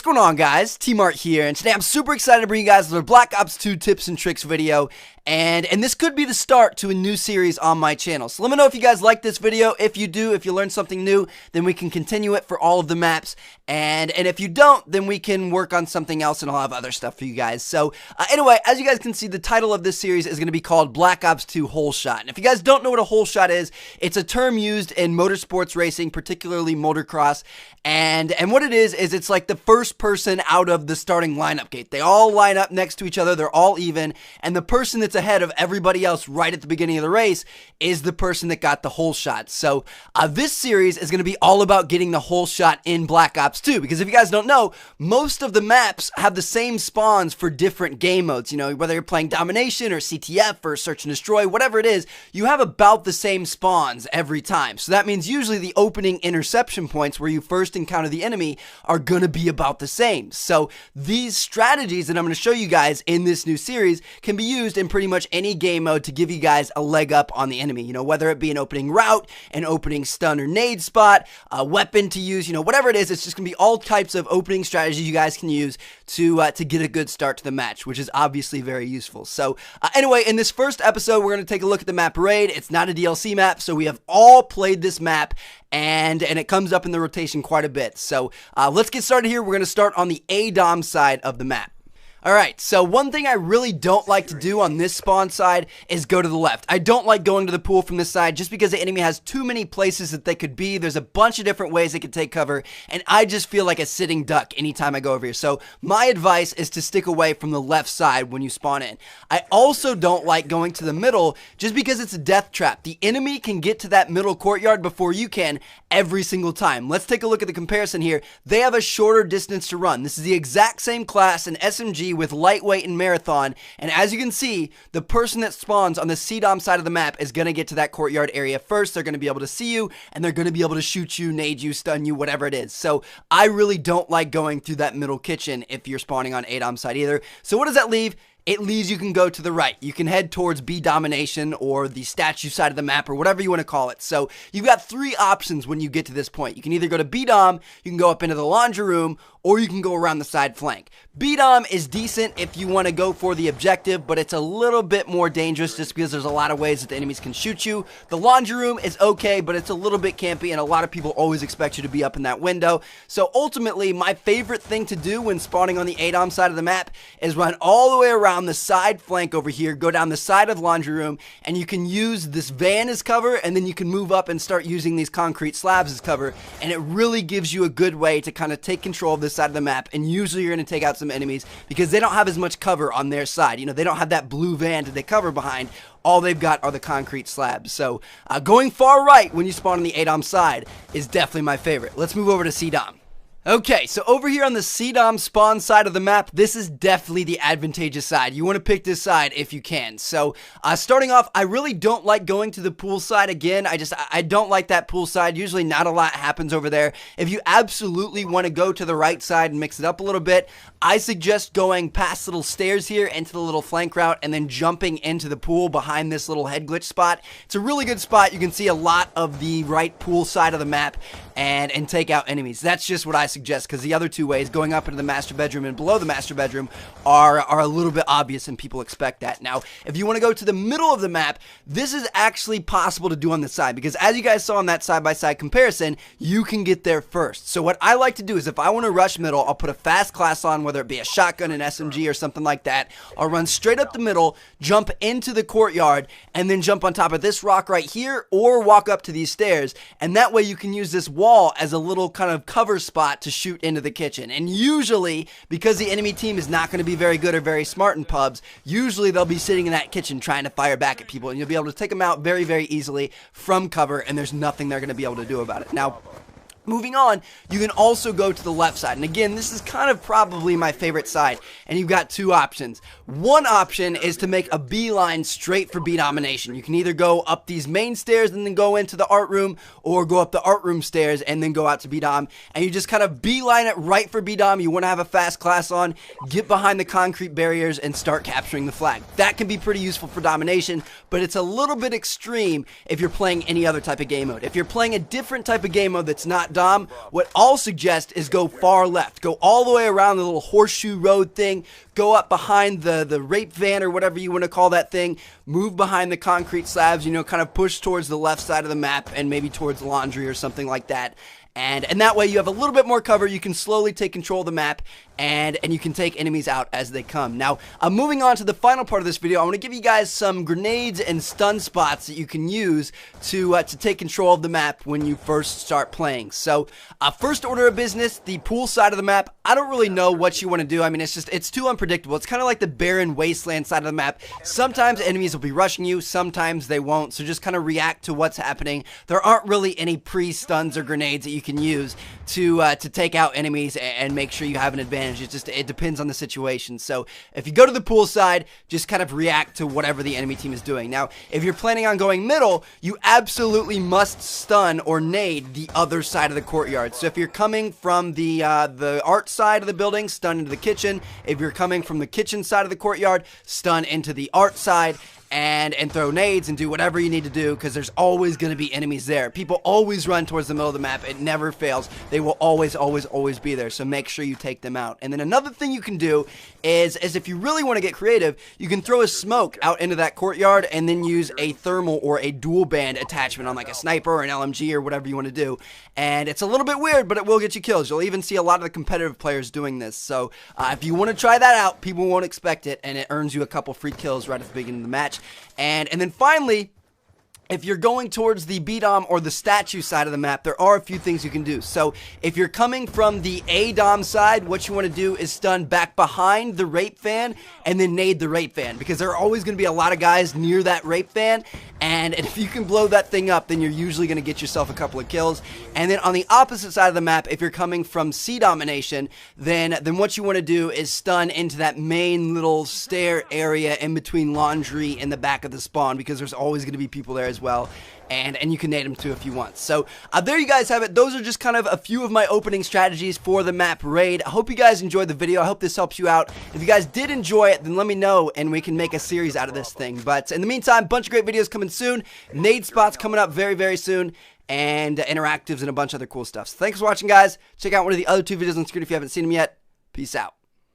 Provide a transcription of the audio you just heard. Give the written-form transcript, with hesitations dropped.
going on, guys? T-Mart here, and today I'm super excited to bring you guys another Black Ops 2 tips and tricks video, and this could be the start to a new series on my channel. So let me know if you guys like this video. If you do, if you learned something new, then we can continue it for all of the maps, and if you don't, then we can work on something else, and I'll have other stuff for you guys. So anyway, as you guys can see, the title of this series is going to be called Black Ops 2 Holeshot. And if you guys don't know what a holeshot is, it's a term used in motorsports racing, particularly motocross, and what it is it's like the first person out of the starting lineup gate. They all line up next to each other, they're all even, and the person that's ahead of everybody else right at the beginning of the race is the person that got the whole shot. So this series is going to be all about getting the whole shot in Black Ops 2, because if you guys don't know, most of the maps have the same spawns for different game modes. You know, whether you're playing Domination or CTF or Search and Destroy, whatever it is, you have about the same spawns every time. So that means usually the opening interception points where you first encounter the enemy are going to be about the same. So these strategies that I'm going to show you guys in this new series can be used in pretty much any game mode to give you guys a leg up on the enemy. You know, whether it be an opening route, an opening stun or nade spot, a weapon to use, you know, whatever it is, it's just going to be all types of opening strategies you guys can use to get a good start to the match, which is obviously very useful. So anyway, in this first episode, we're going to take a look at the map Raid. It's not a DLC map, so we have all played this map, and it comes up in the rotation quite a bit. So let's get started here. We're going to start on the ADOM side of the map. Alright, so one thing I really don't like to do on this spawn side is go to the left. I don't like going to the pool from this side just because the enemy has too many places that they could be. There's a bunch of different ways they could take cover, and I just feel like a sitting duck anytime I go over here. So my advice is to stick away from the left side when you spawn in. I also don't like going to the middle just because it's a death trap. The enemy can get to that middle courtyard before you can every single time. Let's take a look at the comparison here. They have a shorter distance to run. This is the exact same class in SMG with lightweight and marathon, and as you can see, the person that spawns on the CDOM side of the map is going to get to that courtyard area first. They're going to be able to see you, and they're going to be able to shoot you, nade you, stun you, whatever it is. So I really don't like going through that middle kitchen if you're spawning on ADOM side either. So what does that leave? It leaves you can go to the right. You can head towards B Domination or the statue side of the map or whatever you want to call it. So you've got three options when you get to this point. You can either go to B Dom, you can go up into the laundry room, or you can go around the side flank. B Dom is decent if you want to go for the objective, but it's a little bit more dangerous just because there's a lot of ways that the enemies can shoot you. The laundry room is okay, but it's a little bit campy, and a lot of people always expect you to be up in that window. So ultimately, my favorite thing to do when spawning on the ADOM side of the map is run all the way around the side flank over here, go down the side of the laundry room, and you can use this van as cover, and then you can move up and start using these concrete slabs as cover, and it really gives you a good way to kind of take control of this side of the map. And usually you're going to take out some enemies because they don't have as much cover on their side. You know, they don't have that blue van to take cover behind. All they've got are the concrete slabs. So going far right when you spawn on the ADOM side is definitely my favorite. Let's move over to CDOM. Okay, so over here on the CDOM spawn side of the map, this is definitely the advantageous side. You want to pick this side if you can. So, starting off, I really don't like going to the pool side again. I don't like that pool side. Usually not a lot happens over there. If you absolutely want to go to the right side and mix it up a little bit, I suggest going past little stairs here into the little flank route and then jumping into the pool behind this little head glitch spot. It's a really good spot. You can see a lot of the right pool side of the map and take out enemies. That's just what I suggest, because the other two ways, going up into the master bedroom and below the master bedroom, are a little bit obvious, and people expect that. Now, if you want to go to the middle of the map, this is actually possible to do on the side, because as you guys saw in that side-by-side comparison, you can get there first. So what I like to do is, if I want to rush middle, I'll put a fast class on, whether it be a shotgun, an SMG, or something like that. I'll run straight up the middle, jump into the courtyard, and then jump on top of this rock right here, or walk up to these stairs, and that way you can use this wall as a little kind of cover spot to shoot into the kitchen. And usually, because the enemy team is not going to be very good or very smart in pubs, usually they'll be sitting in that kitchen trying to fire back at people, and you'll be able to take them out very, very easily from cover, and there's nothing they're going to be able to do about it. Now, moving on, you can also go to the left side. And again, this is kind of probably my favorite side. And you've got two options. One option is to make a beeline straight for B Domination. You can either go up these main stairs and then go into the art room, or go up the art room stairs and then go out to B Dom. And you just kind of beeline it right for B Dom. You want to have a fast class on, get behind the concrete barriers, and start capturing the flag. That can be pretty useful for Domination, but it's a little bit extreme if you're playing any other type of game mode. If you're playing a different type of game mode that's not Dom, what I'll suggest is go far left. Go all the way around the little horseshoe road thing. Go up behind the rape van or whatever you want to call that thing. Move behind the concrete slabs, you know, kind of push towards the left side of the map and maybe towards laundry or something like that. And that way you have a little bit more cover. You can slowly take control of the map, and you can take enemies out as they come. Now, moving on to the final part of this video, I want to give you guys some grenades and stun spots that you can use to take control of the map when you first start playing. So, first order of business, the pool side of the map. I don't really know what you want to do. I mean, it's too unpredictable. It's kind of like the barren wasteland side of the map. Sometimes enemies will be rushing you, sometimes they won't. So just kind of react to what's happening. There aren't really any pre-stuns or grenades that you can use to take out enemies and make sure you have an advantage. It depends on the situation. So if you go to the pool side, just kind of react to whatever the enemy team is doing. Now, if you're planning on going middle, you absolutely must stun or nade the other side of the courtyard. So if you're coming from the art side of the building, stun into the kitchen. If you're coming from the kitchen side of the courtyard, stun into the art side. And throw nades and do whatever you need to do, because there's always going to be enemies there. People always run towards the middle of the map. It never fails. They will always be there, so make sure you take them out. And then another thing you can do is if you really want to get creative, you can throw a smoke out into that courtyard and then use a thermal or a dual band attachment on like a sniper or an LMG or whatever you want to do. And it's a little bit weird, but it will get you kills. You'll even see a lot of the competitive players doing this. So if you want to try that out, people won't expect it, and it earns you a couple free kills right at the beginning of the match. And then finally, if you're going towards the B-Dom or the statue side of the map, there are a few things you can do. So if you're coming from the A-Dom side, what you want to do is stun back behind the rape fan and then nade the rape fan, because there are always going to be a lot of guys near that rape fan, and if you can blow that thing up, then you're usually going to get yourself a couple of kills. And then on the opposite side of the map, if you're coming from C-Domination, then what you want to do is stun into that main little stair area in between laundry and the back of the spawn, because there's always going to be people there as well, and you can nade them too if you want. So there you guys have it. Those are just kind of a few of my opening strategies for the map raid. I hope you guys enjoyed the video. I hope this helps you out. If you guys did enjoy it, then let me know and we can make a series out of this thing. But in the meantime, a bunch of great videos coming soon, nade spots coming up very, very soon, and interactives and a bunch of other cool stuff. So thanks for watching, guys. Check out one of the other two videos on the screen if you haven't seen them yet. Peace out.